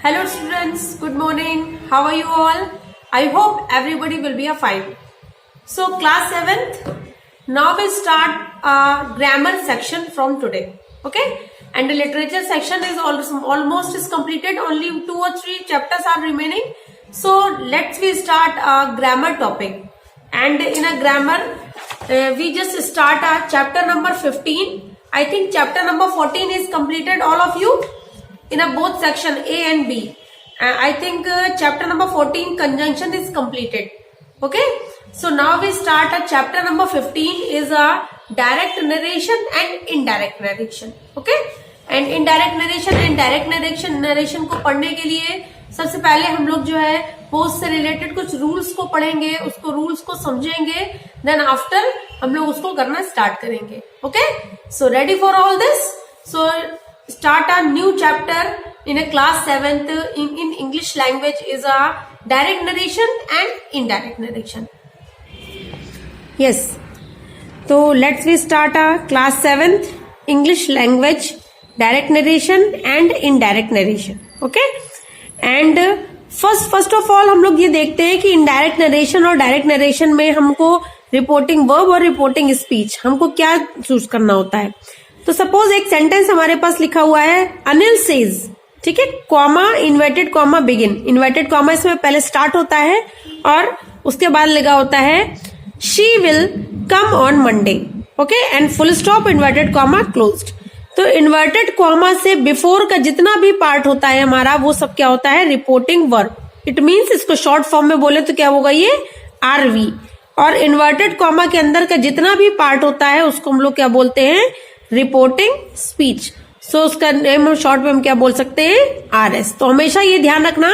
Hello students, good morning. How are you all? I hope everybody will be fine. So class 7th, now we start grammar section from today. Okay? And the literature section is almost is completed. Only 2 or 3 chapters are remaining. So let's we start a grammar topic. And in a grammar, we just start our chapter number 15. I think chapter number 14 is completed, all of you. In a both section A and B. I think chapter number 14 conjunction is completed. Okay. So now we start a chapter number 15 is a direct narration and indirect narration. Okay. And indirect narration and direct narration को पढ़ने के लिए सबसे पहले हम लोग जो है वो उससे रिलेटेड कुछ रूल्स को पढ़ेंगे, उसको रूल्स को समझेंगे, देन आफ्टर हम लोग उसको करना स्टार्ट करेंगे. Okay. So ready for all this. So start a new chapter in a class 7th in English language is a direct narration and indirect narration. Yes. So let's we start a class 7th English language direct narration and indirect narration. Okay. And first of all हम लोग ये देखते हैं कि indirect narration और direct narration में हमको reporting verb और reporting speech हमको क्या चूज करना होता है. तो सपोज एक सेंटेंस हमारे पास लिखा हुआ है अनिल सेज, ठीक है, comma inverted comma begin. Inverted comma इसमें पहले स्टार्ट होता है और उसके बाद लगा होता है she will come on Monday. Okay. And full stop inverted comma closed. तो इन्वर्टेड कॉमा से बिफोर का जितना भी पार्ट होता है हमारा वो सब क्या होता है रिपोर्टिंग वर्ब. इट मीन्स इसको शॉर्ट फॉर्म में बोले तो क्या होगा ये आरवी. और इन्वर्टेड कॉमा के अंदर का जितना भी पार्ट होता है उसको हम लोग क्या बोलते हैं रिपोर्टिंग स्पीच. सो उसका नेम शॉर्ट में हम क्या बोल सकते हैं आरएस. तो हमेशा ये ध्यान रखना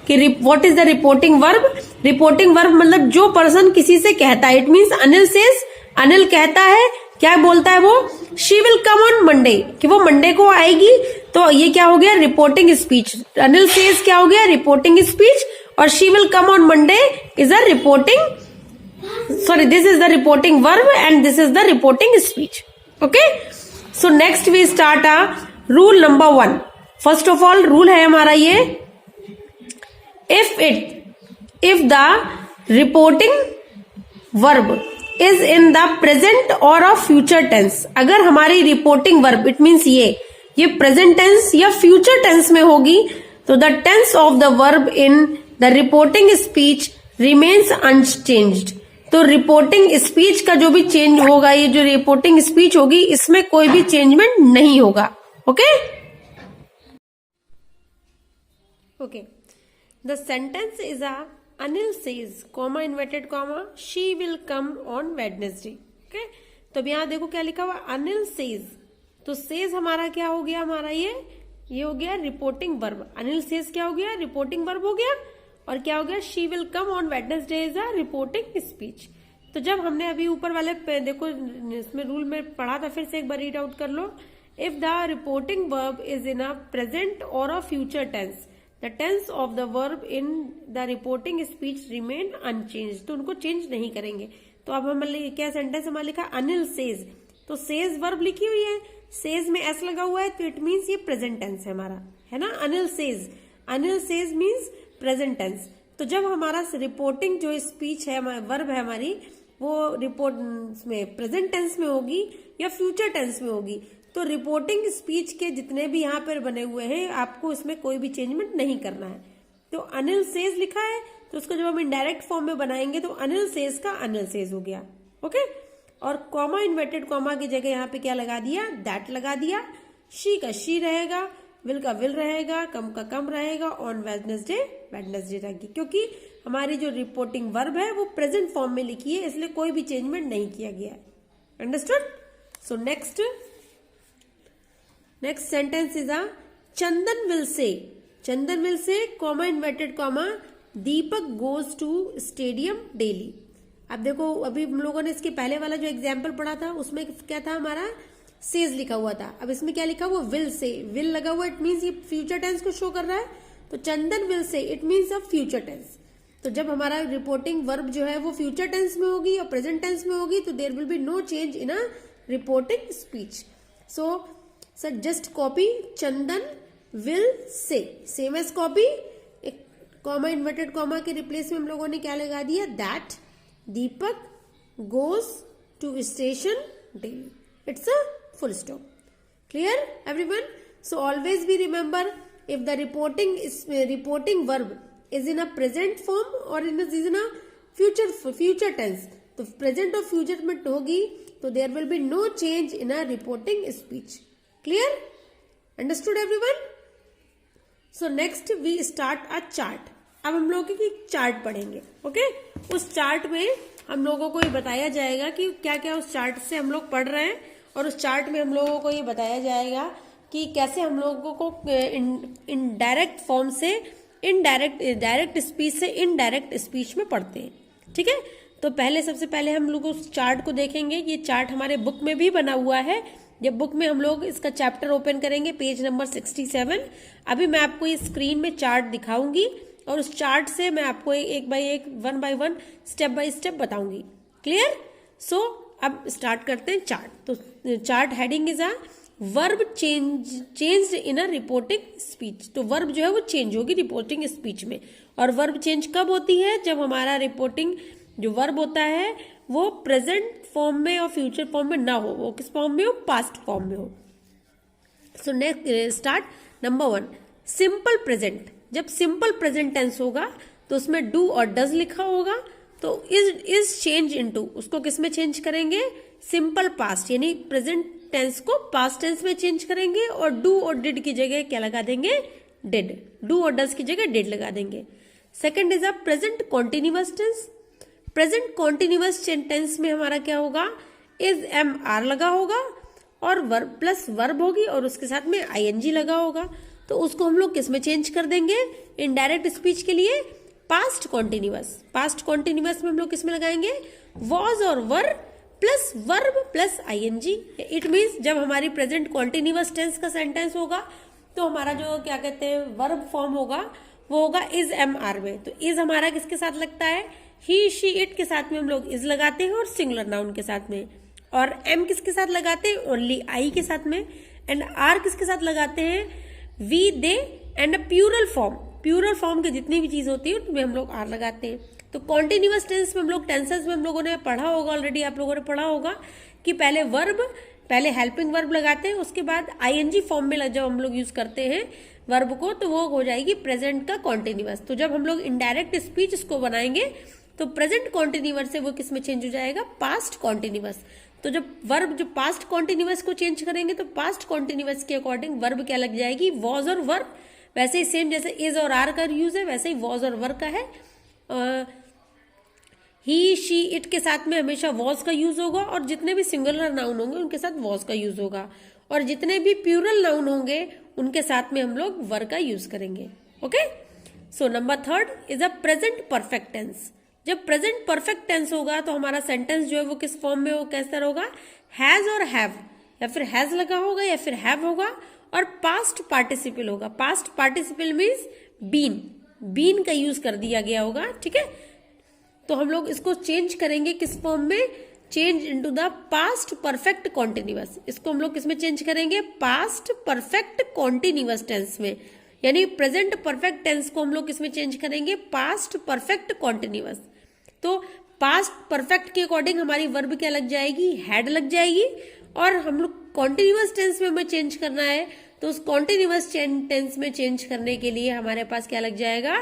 कि what is the reporting verb. Reporting verb मतलब जो पर्सन किसी से कहता है. It means Anil says, Anil कहता है, क्या बोलता है वो she will come on Monday, कि वो मंडे को आएगी. तो ये क्या हो गया रिपोर्टिंग स्पीच. अनिल सेज क्या हो गया रिपोर्टिंग स्पीच और she will come on Monday is a reporting, sorry this is the reporting verb and this is the reporting speech. Okay. So next we start a rule number 1. First of all rule है हमारा ये if the reporting verb is in the present और a future tense. अगर हमारी reporting verb it means ये present tense या future tense में होगी तो the tense of the verb in the reporting speech remains unchanged. तो रिपोर्टिंग स्पीच का जो भी चेंज होगा, ये जो रिपोर्टिंग स्पीच होगी इसमें कोई भी चेंजमेंट नहीं होगा. Okay. Okay. The sentence is a Anil says comma inverted comma she will come on Wednesday. Okay. तो अब यहां देखो क्या लिखा हुआ अनिल सेज. तो सेज हमारा क्या हो गया, हमारा ये हो गया रिपोर्टिंग वर्ब. अनिल सेज क्या हो गया रिपोर्टिंग वर्ब हो गया और क्या हो गया she will come on Wednesday is a reporting speech. तो जब हमने अभी ऊपर वाले देखो इसमें रूल में पढ़ा था, फिर से एक बार रीड आउट कर लो. If the reporting verb is in a present और a future tense the tense of the verb in the reporting speech remain unchanged. तो उनको चेंज नहीं करेंगे. तो अब हमारे क्या सेंटेंस हमारा लिखा अनिल सेज. तो सेज वर्ब लिखी हुई है, सेज में एस लगा हुआ है तो इट मीन्स ये प्रेजेंट टेंस है हमारा, है ना. Anil says means present tense. तो जब हमारा रिपोर्टिंग जो स्पीच है वर्ब है हमारी वो रिपोर्ट में प्रेजेंट टेंस में होगी या फ्यूचर टेंस में होगी तो रिपोर्टिंग स्पीच के जितने भी यहाँ पर बने हुए हैं आपको इसमें कोई भी चेंजमेंट नहीं करना है. तो अनिल सेज लिखा है तो उसको जब हम इनडायरेक्ट फॉर्म में बनाएंगे तो अनिल सेज का अनिल सेज हो गया. ओके. और कॉमा इन्वर्टेड कॉमा की जगह यहाँ पे क्या लगा दिया दैट लगा दिया. शी का शी रहेगा, विल का विल रहेगा, कम का कम रहेगा, ऑन वेडनेसडे रहेगी. क्योंकि हमारी जो रिपोर्टिंग वर्ब है वो प्रेजेंट फॉर्म में लिखी है इसलिए कोई भी चेंजमेंट नहीं किया गया है. Understood. So next sentence is a Chandan will say comma inverted comma Deepak goes to stadium daily. अब देखो अभी हम लोगों ने इसके पहले वाला जो एग्जाम्पल पढ़ा था उसमें क्या था हमारा सेज लिखा हुआ था. अब इसमें क्या लिखा हुआ विल से, विल लगा हुआ इट मीन्स ये फ्यूचर टेंस को शो कर रहा है. तो Chandan will say it means a future tense. तो जब हमारा रिपोर्टिंग वर्ब जो है वो फ्यूचर टेंस में होगी और प्रेजेंट टेंस में होगी तो there will be no change in a reporting speech. So just copy Chandan will say, same as copy, एक कॉमा इन्वर्टेड कॉमा के रिप्लेस में हम लोगों ने क्या लगा दिया, that Deepak goes to station daily. It's a full stop. Clear everyone? So always be remember if the reporting verb is in a present form or is in a future tense, तो present और future में होगी तो there will be no change in a reporting speech. Clear? Understood everyone? So next we start a chart. अब हम लोग की chart पढ़ेंगे. ओके, उस चार्ट में हम लोगों को ये बताया जाएगा कि क्या क्या उस चार्ट से हम लोग पढ़ रहे हैं, और उस चार्ट में हम लोगों को ये बताया जाएगा कि कैसे हम लोगों को इनडायरेक्ट फॉर्म से डायरेक्ट स्पीच से इनडायरेक्ट स्पीच में पढ़ते हैं. ठीक है, तो सबसे पहले हम लोग उस चार्ट को देखेंगे. ये चार्ट हमारे बुक में भी बना हुआ है. जब बुक में हम लोग इसका चैप्टर ओपन करेंगे, पेज नंबर 67. अभी मैं आपको ये स्क्रीन में चार्ट दिखाऊंगी और उस चार्ट से मैं आपको एक बाय एक, one by one, step by step बताऊंगी. क्लियर? सो अब स्टार्ट करते हैं चार्ट. तो chart heading is a verb changed in a reporting speech. तो वर्ब जो है वो चेंज होगी रिपोर्टिंग स्पीच में. और वर्ब चेंज कब होती है? जब हमारा रिपोर्टिंग जो वर्ब होता है वो प्रेजेंट फॉर्म में और फ्यूचर फॉर्म में ना हो. वो किस फॉर्म में हो? पास्ट फॉर्म में हो. So next start. Number 1, simple present. जब सिंपल प्रेजेंट टेंस होगा तो उसमें डू और डज लिखा होगा. तो इज चेंज इनटू, उसको किस में चेंज करेंगे? सिंपल पास्ट, यानी प्रेजेंट टेंस को पास्ट टेंस में चेंज करेंगे और डू और डिड की जगह क्या लगा देंगे? डिड. डू और डज की जगह डिड लगा देंगे. Second is a present continuous tense. Present continuous tense में हमारा क्या होगा? इज एम आर लगा होगा और वर्ब प्लस वर्ब होगी और उसके साथ में आईएनजी लगा होगा. तो उसको हम लोग किस में चेंज कर देंगे इनडायरेक्ट स्पीच के लिए? Past continuous. पास्ट कॉन्टिन्यूअस में हम लोग किस में लगाएंगे? वॉज और were plus verb plus I N G. It means जब हमारी प्रेजेंट कॉन्टिन्यूअस टेंस का सेंटेंस होगा तो हमारा जो क्या कहते हैं वर्ब फॉर्म होगा वो होगा इज एम आर में. तो इज हमारा किसके साथ लगता है? ही शी इट के साथ में हम लोग इज लगाते हैं और सिंगुलर नाउन के साथ में. और एम किसके साथ लगाते हैं? ओनली आई के साथ में. एंड आर किसके साथ लगाते हैं? We, they. And plural form, plural form की जितनी भी चीज होती है उसमें हम लोग आर लगाते हैं. तो कॉन्टिन्यूअस टेंस में हम लोग टेंसेस में हम लोगों ने पढ़ा होगा ऑलरेडी, आप लोगों ने पढ़ा होगा कि पहले हेल्पिंग वर्ब लगाते हैं, उसके बाद आईएनजी फॉर्म में जब हम लोग यूज करते हैं वर्ब को तो वो हो जाएगी प्रेजेंट का कॉन्टिन्यूअस. तो जब हम लोग इनडायरेक्ट स्पीच इसको बनाएंगे तो प्रेजेंट कॉन्टिन्यूअस से वो किस में चेंज हो जाएगा? Past continuous. तो जब वर्ब जो पास्ट कॉन्टिन्यूअस को चेंज करेंगे तो पास्ट कॉन्टिन्यूअस के अकॉर्डिंग वर्ब क्या लग जाएगी? वॉज और वर्ब. वैसे ही सेम जैसे इज और आर का यूज है वैसे ही वॉज और वर्ब का है. ही, शी, इट के साथ में हमेशा वॉज का यूज होगा और जितने भी सिंगुलर नाउन होंगे उनके साथ वॉज का यूज होगा और जितने भी प्यूरल नाउन होंगे उनके साथ में हम लोग वर का यूज करेंगे. Okay, so number 3 is a present perfect tense. जब प्रेजेंट परफेक्ट टेंस होगा तो हमारा सेंटेंस जो है वो किस फॉर्म में हो, कैसा होगा? हैज और हैव, या फिर हैज लगा होगा या फिर हैव होगा और पास्ट पार्टिसिपल होगा. Past participle means been, been का यूज कर दिया गया होगा. ठीक है, तो हम लोग इसको चेंज करेंगे किस फॉर्म में? Change into the past perfect continuous. इसको हम लोग किसमें चेंज करेंगे? पास्ट परफेक्ट कॉन्टिन्यूअस टेंस में. यानी प्रेजेंट परफेक्ट टेंस को हम लोग किसमें चेंज करेंगे? Past perfect continuous. तो पास्ट परफेक्ट के अकॉर्डिंग हमारी वर्ब क्या लग जाएगी? हैड लग जाएगी. और हम लोग कॉन्टिन्यूअस टेंस में हमें चेंज करना है तो उस कॉन्टिन्यूअस टेंस में चेंज करने के लिए हमारे पास क्या लग जाएगा?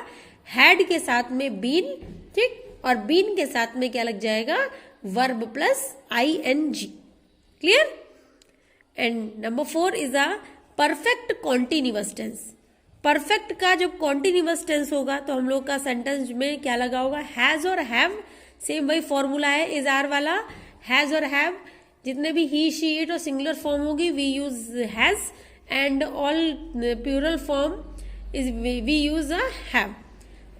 हैड के साथ में बीन. ठीक, और बीन के साथ में क्या लग जाएगा? Verb plus I N G. Clear? And number 4 is a perfect continuous tense. Perfect का जब कॉन्टिन्यूअस टेंस होगा तो हम लोग का सेंटेंस में क्या लगा होगा? हैज और हैव. सेम वही फॉर्मूला है इज आर वाला. हैज और हैव, जितने भी ही, शी, इट और सिंगुलर फॉर्म होगी we use has and all plural form is we use a have.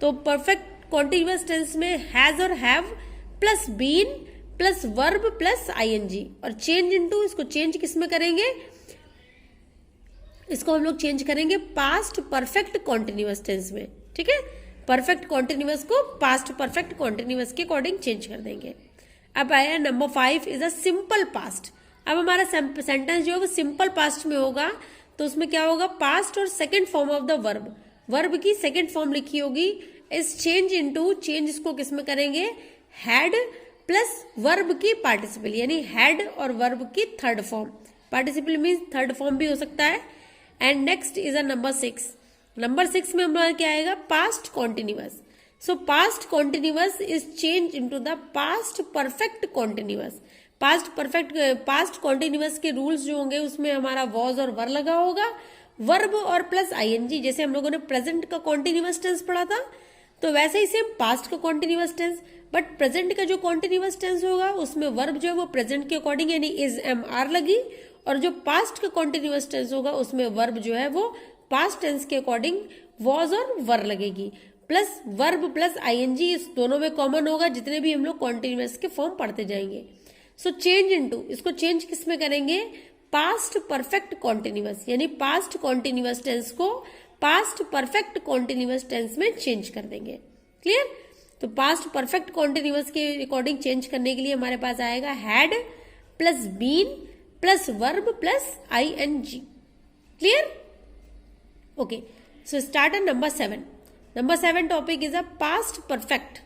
तो परफेक्ट कॉन्टिन्यूअस टेंस में हैज और have plus been plus verb plus I N G. और चेंज इनटू, इसको change किस में करेंगे? इसको हम लोग चेंज करेंगे पास्ट परफेक्ट कॉन्टिन्यूअस टेंस में. ठीक है, परफेक्ट कॉन्टिन्यूअस को पास्ट परफेक्ट कॉन्टिन्यूअस के अकॉर्डिंग चेंज कर देंगे. अब आया number 5 is a simple past. अब हमारा सेंटेंस जो है वो सिंपल पास्ट में होगा तो उसमें क्या होगा, पास्ट और second form of the verb, verb की सेकंड फॉर्म लिखी होगी, इज चेंज इनटू, चेंज इसको किस में करेंगे, हैड प्लस वर्ब की पार्टिसिपल, यानी हैड और वर्ब की third form, participle means third form भी हो सकता है। And next is a number 6, number 6 में हमारा क्या आएगा, past continuous. So past continuous is change into the past perfect continuous. Past continuous के रूल्स जो होंगे उसमें हमारा वॉज और वर लगा होगा, वर्ब और प्लस आईएनजी, जैसे हम लोगों ने प्रेजेंट का कॉन्टिन्यूअस टेंस पढ़ा था, तो वैसे ही सेम पास्ट का कॉन्टिन्यूअस टेंस, बट प्रेजेंट का जो कॉन्टिन्यूअस टेंस होगा उसमें वर्ब जो है वो प्रेजेंट के अकॉर्डिंग यानी इज एम आर लगी, और जो पास्ट का कॉन्टिन्यूअस टेंस होगा उसमें वर्ब जो है वो पास्ट टेंस के अकॉर्डिंग वॉज और वर लगेगी, प्लस वर्ब प्लस आईएनजी, इस दोनों में कॉमन होगा जितने भी हम लोग कॉन्टिन्यूअस के फॉर्म पढ़ते जाएंगे। सो चेंज इनटू, इसको चेंज किस में करेंगे, पास्ट परफेक्ट कॉन्टिन्यूअस, यानी पास्ट कॉन्टिन्यूअस टेंस को पास्ट परफेक्ट कॉन्टिन्यूअस टेंस में चेंज कर देंगे। क्लियर? तो पास्ट परफेक्ट कॉन्टिन्यूअस के अकॉर्डिंग चेंज करने के लिए हमारे पास आएगा had plus been plus verb plus I N G. Clear? Okay, so start at number 7। Number 7 topic is a past perfect.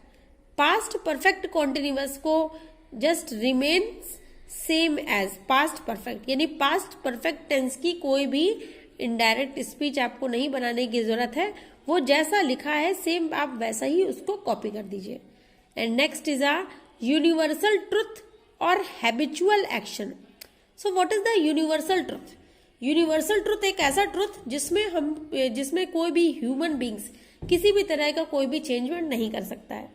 Past perfect continuous को just remains same as past perfect, यानी past perfect tense की कोई भी indirect speech आपको नहीं बनाने की जरूरत है, वो जैसा लिखा है सेम आप वैसा ही उसको कॉपी कर दीजिए। And next is a universal truth और habitual action. So what is the universal truth? Universal truth एक ऐसा ट्रुथ जिसमें कोई भी ह्यूमन बींग्स किसी भी तरह का कोई भी चेंजमेंट नहीं कर सकता है।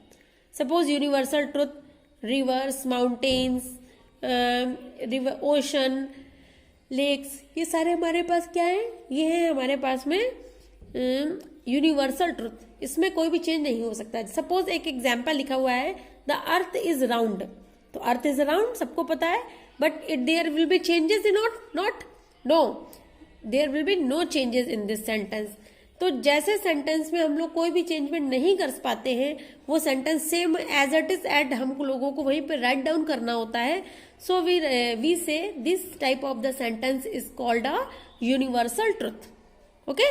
Suppose universal truth, rivers, mountains, river, ocean, lakes, ये सारे हमारे पास क्या है, ये है हमारे पास में यूनिवर्सल ट्रुथ, इसमें कोई भी चेंज नहीं हो सकता। सपोज एक एग्जाम्पल लिखा हुआ है, द अर्थ इज राउंड, तो अर्थ इज राउंड सबको पता है, but there will be changes in not no, there will be no changes in this sentence. तो जैसे सेंटेंस में हम लोग कोई भी चेंजमेंट नहीं कर पाते हैं, वो sentence same as it is at हम लोगों को वहीं पे राइट डाउन करना होता है। सो वी से this type of the sentence is called a universal truth. Okay,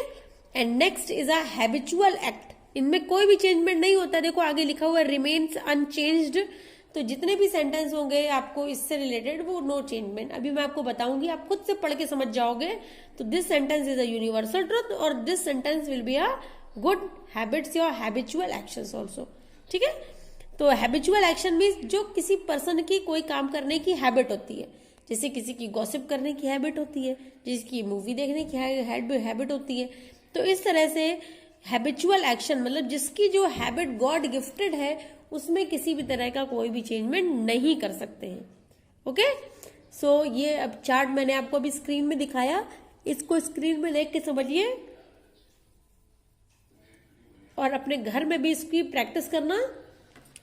and next is a habitual act. इनमें कोई भी चेंजमेंट नहीं होता। देखो आगे लिखा हुआ है रिमेन्स अनचेंज्ड, तो जितने भी सेंटेंस होंगे आपको इससे रिलेटेड वो नो चेंजमेंट, अभी मैं आपको बताऊंगी, आप खुद से पढ़ के समझ जाओगे। तो this sentence is a universal truth और this sentence will be a good habits या हैबिचुअल एक्शंस आल्सो। ठीक है, तो हैबिचुअल एक्शन मीन्स जो किसी पर्सन की कोई काम करने की हैबिट होती है, जैसे किसी की गॉसिप करने की हैबिट होती है, जिसकी मूवी देखने की हैबिट होती है। तो इस तरह से हैबिचुअल एक्शन मतलब जिसकी जो हैबिट गॉड गिफ्टेड है उसमें किसी भी तरह का कोई भी चेंजमेंट नहीं कर सकते हैं। ओके, सो ये अब चार्ट मैंने आपको अभी स्क्रीन में दिखाया, इसको स्क्रीन में देख के समझिए और अपने घर में भी इसकी प्रैक्टिस करना।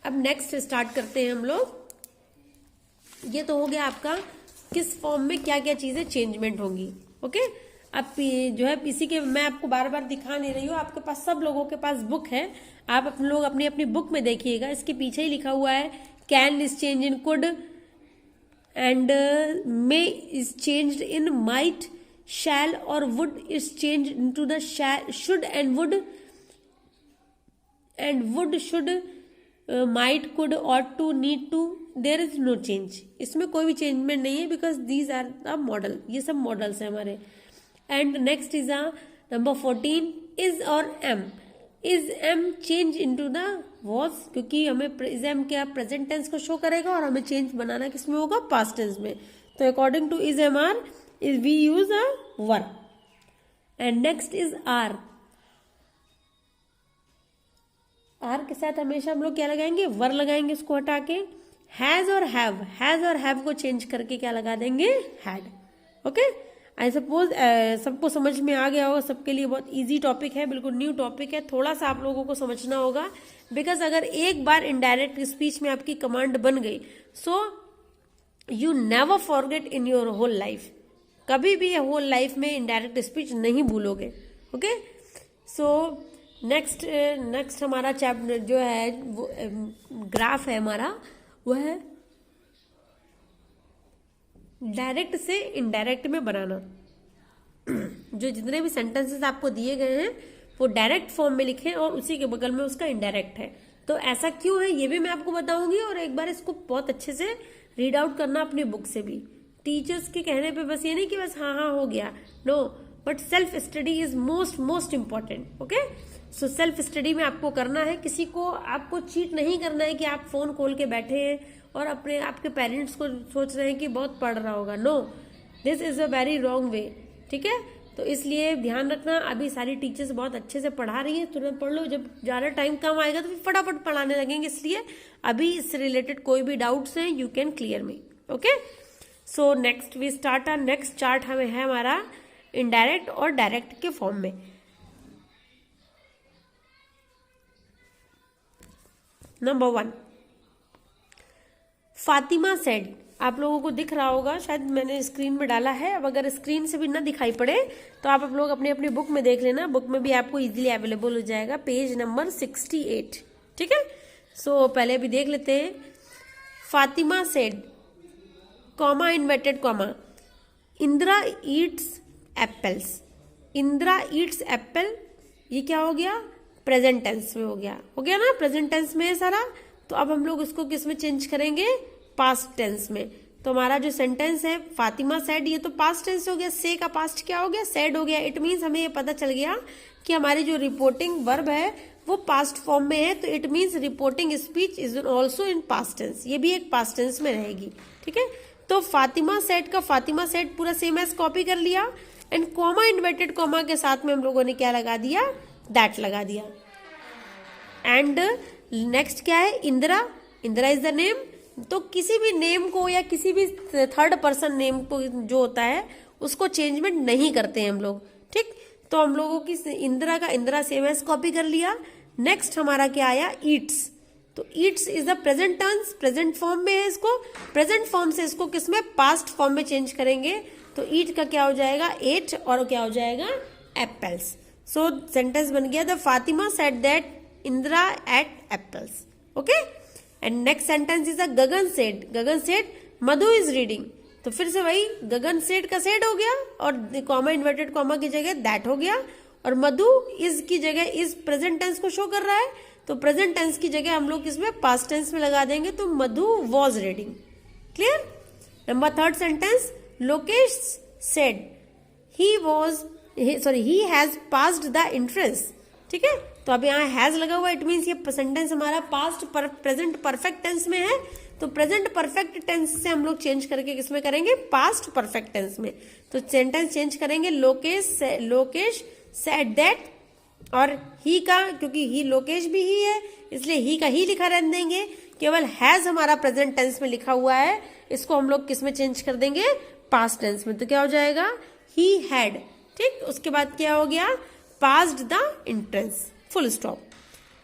अब नेक्स्ट स्टार्ट करते हैं हम लोग। ये तो हो गया आपका किस फॉर्म में क्या क्या चीजें चेंजमेंट होंगी। ओके, अब जो है इसी के मैं आपको बार बार दिखा नहीं रही हूँ, आपके पास सब लोगों के पास बुक है, आप अपने लोग अपनी अपनी बुक में देखिएगा। इसके पीछे ही लिखा हुआ है can is change in could and may is changed in might, shall और would is change into the should and would should, might, could, ought to, need to, there is no change. इसमें कोई भी changement नहीं है because these are the modal, ये सब modals है हमारे। And next is number 14 is और am. Is am change into the was, क्योंकि हमें इज एम क्या प्रेजेंट टेंस को शो करेगा और हमें चेंज बनाना किसमें होगा, पास्ट टेंस में। तो according to is am are is we use a were. And next is are. Are के साथ हमेशा हम लोग क्या लगाएंगे, वर लगाएंगे, इसको हटा के। हैज और हैव को चेंज करके क्या लगा देंगे, हैड। ओके, आई सपोज सबको समझ में आ गया होगा, सबके लिए बहुत इजी टॉपिक है, बिल्कुल न्यू टॉपिक है, थोड़ा सा आप लोगों को समझना होगा बिकॉज अगर एक बार इनडायरेक्ट स्पीच में आपकी कमांड बन गई so you never forget in your whole life, कभी भी होल लाइफ में इनडायरेक्ट स्पीच नहीं भूलोगे। ओके, सो नेक्स्ट हमारा चैप्टर जो है वो ग्राफ है हमारा, वो है डायरेक्ट से इनडायरेक्ट में बनाना। जो जितने भी सेंटेंसेस आपको दिए गए हैं वो डायरेक्ट फॉर्म में लिखें और उसी के बगल में उसका इनडायरेक्ट है। तो ऐसा क्यों है ये भी मैं आपको बताऊंगी, और एक बार इसको बहुत अच्छे से रीड आउट करना अपनी बुक से भी। टीचर्स के कहने पे बस ये नहीं कि बस हाँ हाँ हो गया, no, but self study is most important. Okay, so self study में आपको करना है, किसी को आपको चीट नहीं करना है कि आप फोन खोल के बैठे हैं और अपने आपके पेरेंट्स को सोच रहे हैं कि बहुत पढ़ रहा होगा। No, this is a very wrong way. ठीक है, तो इसलिए ध्यान रखना, अभी सारी टीचर्स बहुत अच्छे से पढ़ा रही है, तुरंत पढ़ लो, जब ज्यादा टाइम कम आएगा तो फिर फटाफट पढ़ाने लगेंगे, इसलिए अभी इससे रिलेटेड कोई भी डाउट्स हैं you can clear me. Okay, so next we start our next chart हमें है हमारा इनडायरेक्ट और डायरेक्ट के फॉर्म में। नंबर 1, फातिमा सेड, आप लोगों को दिख रहा होगा, शायद मैंने स्क्रीन में डाला है, अब अगर स्क्रीन से भी ना दिखाई पड़े तो आप लोग अपनी अपनी बुक में देख लेना, बुक में भी आपको इजीली अवेलेबल हो जाएगा, पेज नंबर 68। ठीक है, सो पहले अभी देख लेते हैं। Fatima said, comma inverted comma, Indira Yeats apples. Indira Yeats Apple, ये क्या हो गया, प्रेजेंट टेंस में हो गया ना, प्रेजेंट टेंस में है सारा। तो अब हम लोग इसको किस में चेंज करेंगे, पास्ट टेंस में। तो हमारा जो सेंटेंस है फातिमा सेड, ये तो पास्ट टेंस हो गया, से का पास्ट क्या हो गया, सेड हो गया। इट मीन्स हमें ये पता चल गया कि हमारी जो रिपोर्टिंग वर्ब है वो पास्ट फॉर्म में है, तो it means reporting speech is also in past tense, ये भी एक पास्ट टेंस में रहेगी। ठीक है, तो फातिमा सेड का फातिमा सेड पूरा सेम एज कॉपी कर लिया, एंड कॉमा इन्वर्टेड कॉमा के साथ में हम लोगों ने क्या लगा दिया, दैट लगा दिया। एंड नेक्स्ट क्या है, Indira, Indira is the name. तो किसी भी नेम को या किसी भी थर्ड पर्सन नेम को जो होता है उसको चेंजमेंट नहीं करते हैं हम लोग। ठीक, तो हम लोगों की इंदिरा का इंदिरा सेम एज कॉपी कर लिया। नेक्स्ट हमारा क्या आया, ईट्स। तो eats is the present tense, present form में है, इसको प्रेजेंट फॉर्म से इसको किसमें, पास्ट फॉर्म में चेंज करेंगे। तो ईट का क्या हो जाएगा, एट, और क्या हो जाएगा, एप्पल्स। सो सेंटेंस बन गया, the Fatima said that Indira ate apples. Okay, and next sentence is a Gagan said, Gagan said Madhu is reading. तो फिर से वही गगन सेड का सेड हो गया और कॉमा इन्वर्टेड कॉमा की जगह दैट हो गया, और मधु इज की जगह इज प्रेजेंट टेंस को शो कर रहा है, तो प्रेजेंट टेंस की जगह हम लोग इसमें पास्ट टेंस में लगा देंगे, तो Madhu was reading. Clear. Number 3 sentence, Lokesh said he has passed the entrance. ठीक है, तो अब यहाँ हैज लगा हुआ, इट मीन्स ये सेंटेंस हमारा पास्ट प्रेजेंट परफेक्ट टेंस में है, तो प्रेजेंट परफेक्ट टेंस से हम लोग चेंज करके किसमें करेंगे, पास्ट परफेक्ट टेंस में। तो सेंटेंस चेंज करेंगे, लोकेश सेड दैट, और ही का, क्योंकि ही लोकेश भी ही है इसलिए ही का ही लिखा रहने देंगे, केवल हैज हमारा प्रेजेंट टेंस में लिखा हुआ है, इसको हम लोग किसमें चेंज कर देंगे, पास्ट टेंस में। तो क्या हो जाएगा, ही हैड। ठीक, उसके बाद क्या हो गया, passed the entrance, full stop.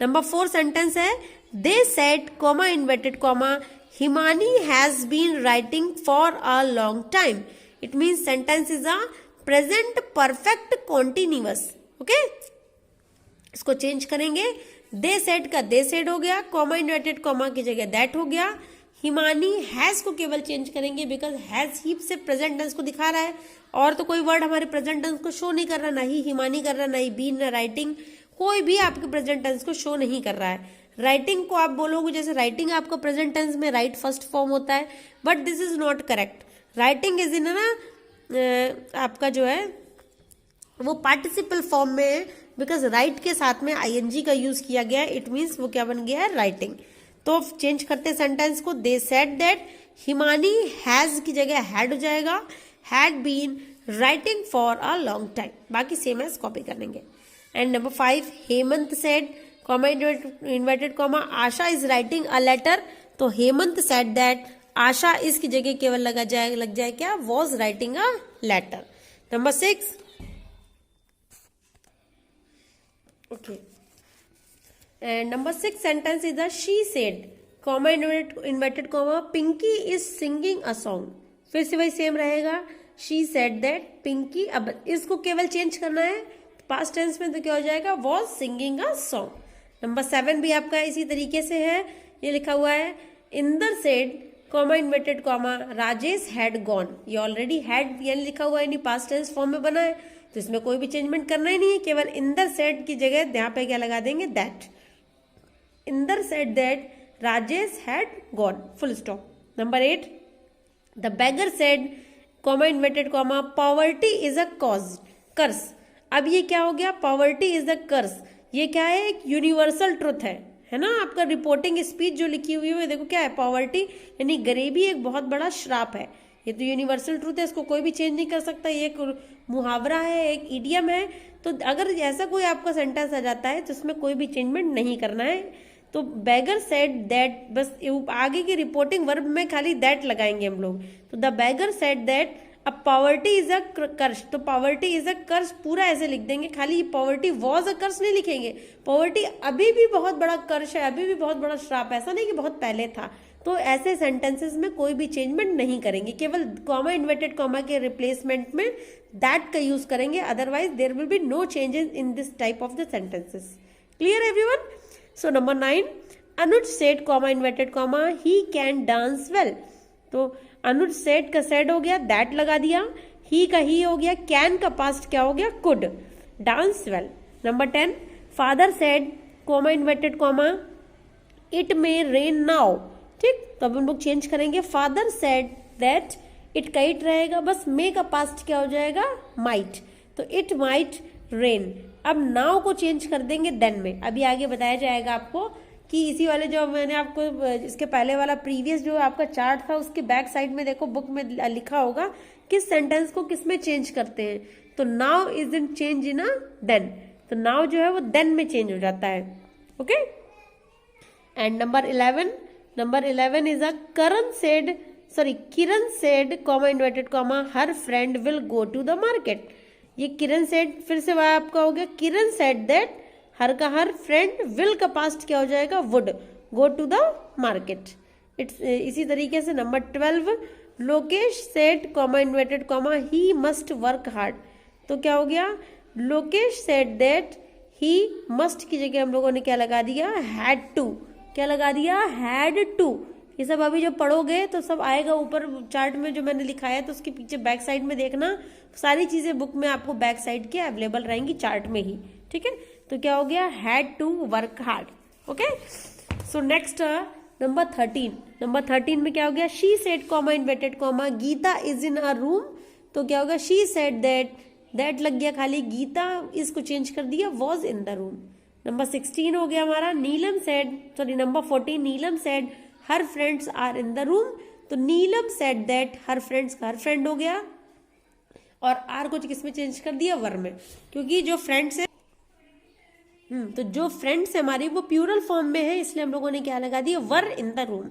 Number 4 sentence है, they said comma inverted comma Himani has been writing for a long time. It means sentence is a present perfect continuous. Okay, इसको चेंज करेंगे, they said का they said हो गया, comma inverted comma की जगह that हो गया। हिमानी हैज को केवल चेंज करेंगे बिकॉज हैज ही से प्रेजेंट टेंस को दिखा रहा है, और तो कोई वर्ड हमारे प्रेजेंट टेंस को शो नहीं कर रहा, ना ही हिमानी कर रहा, ना ही बीन, ना राइटिंग, कोई भी आपके प्रेजेंट टेंस को शो नहीं कर रहा है। राइटिंग को आप बोलोगे, जैसे राइटिंग आपका प्रेजेंट टेंस में राइट फर्स्ट फॉर्म होता है, but this is not correct. Writing is in ना आपका जो है वो पार्टिसिपल फॉर्म में है, बिकॉज राइट के साथ में आईएनजी का यूज किया गया है, इट मीन्स वो क्या बन गया है, राइटिंग। तो चेंज करते सेंटेंस को, they said that Himani has की जगह हैड हो जाएगा, had been writing for a long time, बाकी सेम एज कॉपी करेंगे। And number 5, Hemant said comma inverted comma Asha is writing a letter. तो हेमंत सेड दैट आशा इस की जगह केवल लग जाए क्या, was writing a letter. Number 6, okay, and number 6 sentence is the she said comma inverted comma Pinky is singing a song। फिर से वही सेम रहेगा, she said that Pinky, अब इसको केवल चेंज करना है पास्ट टेंस में, तो क्या हो जाएगा, was singing a song। Number 7 भी आपका इसी तरीके से है, ये लिखा हुआ है, Inder said comma inverted comma Rajesh had gone, ये ऑलरेडी हैड यानी लिखा हुआ है, यानी पास्ट टेंस फॉर्म में बना है, तो इसमें कोई भी चेंजमेंट करना ही नहीं है, केवल इंदर सेड की जगह यहाँ पे क्या लगा देंगे, that. Inder said that Rajesh had gone, full stop. Number 8, the beggar said comma inverted comma poverty is a cause curse. अब ये क्या हो गया, पॉवर्टी इज अ कर्स, ये क्या है, एक यूनिवर्सल ट्रुथ है ना। आपका रिपोर्टिंग स्पीच जो लिखी हुई है देखो क्या है, पॉवर्टी यानी गरीबी एक बहुत बड़ा श्राप है, ये तो यूनिवर्सल ट्रूथ है, इसको कोई भी चेंज नहीं कर सकता, ये एक मुहावरा है, एक इडियम है। तो अगर ऐसा कोई आपका सेंटेंस आ जाता है तो उसमें कोई भी चेंजमेंट नहीं करना है। तो बेगर सेड दैट, बस आगे की रिपोर्टिंग वर्ब में खाली दैट लगाएंगे हम लोग। तो द बेगर सेड दैट अब पॉवर्टी इज अ कर्स, तो पॉवर्टी इज अ कर्स पूरा ऐसे लिख देंगे, खाली पॉवर्टी वॉज अ कर्स नहीं लिखेंगे। पॉवर्टी अभी भी बहुत बड़ा कर्स है, अभी भी बहुत बड़ा श्राप, ऐसा नहीं कि बहुत पहले था। तो ऐसे सेंटेंसेस में कोई भी चेंजमेंट नहीं करेंगे, केवल कॉमा इन्वर्टेड कॉमा के रिप्लेसमेंट में दैट का यूज करेंगे, otherwise there will be no changes in this type of the sentences. Clear everyone? So number 9, Anuj said comma inverted comma he can dance well. तो Anuj said का said हो गया, that लगा दिया, ही का ही हो गया, कैन का पास्ट क्या हो गया, could, dance well. Number 10, father said comma inverted comma it may rain now. ठीक, तो अब हम लोग चेंज करेंगे, फादर सेड दैट, इट का इट रहेगा, बस मे का पास्ट क्या हो जाएगा, माइट, तो इट माइट रेन। अब नाउ को चेंज कर देंगे देन में, अभी आगे बताया जाएगा आपको कि इसी वाले जो मैंने आपको इसके पहले वाला प्रीवियस जो आपका चार्ट था उसके बैक साइड में देखो बुक में लिखा होगा किस सेंटेंस को किस में चेंज करते हैं। तो now is in change in a then, तो नाउ जो है वो देन में चेंज हो जाता है। Okay, and number 11 is a Kiran said comma inverted comma her friend will go to the market. ये किरण सेड फिर से वह आपका हो गया, किरण सेड दैट, हर का हर, फ्रेंड, विल का पास्ट क्या हो जाएगा, would, go to the market. It's इसी तरीके से number 12, Lokesh said comma inverted comma he must work hard. तो क्या हो गया, Lokesh said that he must की जगह हम लोगों ने क्या लगा दिया, हैड टू, क्या लगा दिया, हैड टू। ये सब अभी जो पढ़ोगे तो सब आएगा ऊपर चार्ट में जो मैंने लिखाया है, तो उसके पीछे बैक साइड में देखना, सारी चीजें बुक में आपको बैक साइड के अवेलेबल रहेंगी चार्ट में ही। ठीक है, तो क्या हो गया, had to work hard. Okay, so next number 13 में क्या हो गया, she said comma inverted comma Geeta is in a room. तो क्या होगा, शी सेड दैट लग गया खाली, गीता इसको चेंज कर दिया, was in the room. Number 16 हो गया हमारा, number 14, Neelam said her friends are in the room. तो Neelam said that her friends का हर फ्रेंड हो गया, और आर को किस में चेंज कर दिया, वर में, क्योंकि जो फ्रेंड्स है तो जो फ्रेंड्स है हमारी वो प्यूरल फॉर्म में है, इसलिए हम लोगों ने क्या लगा दिया, वर इन द रूम।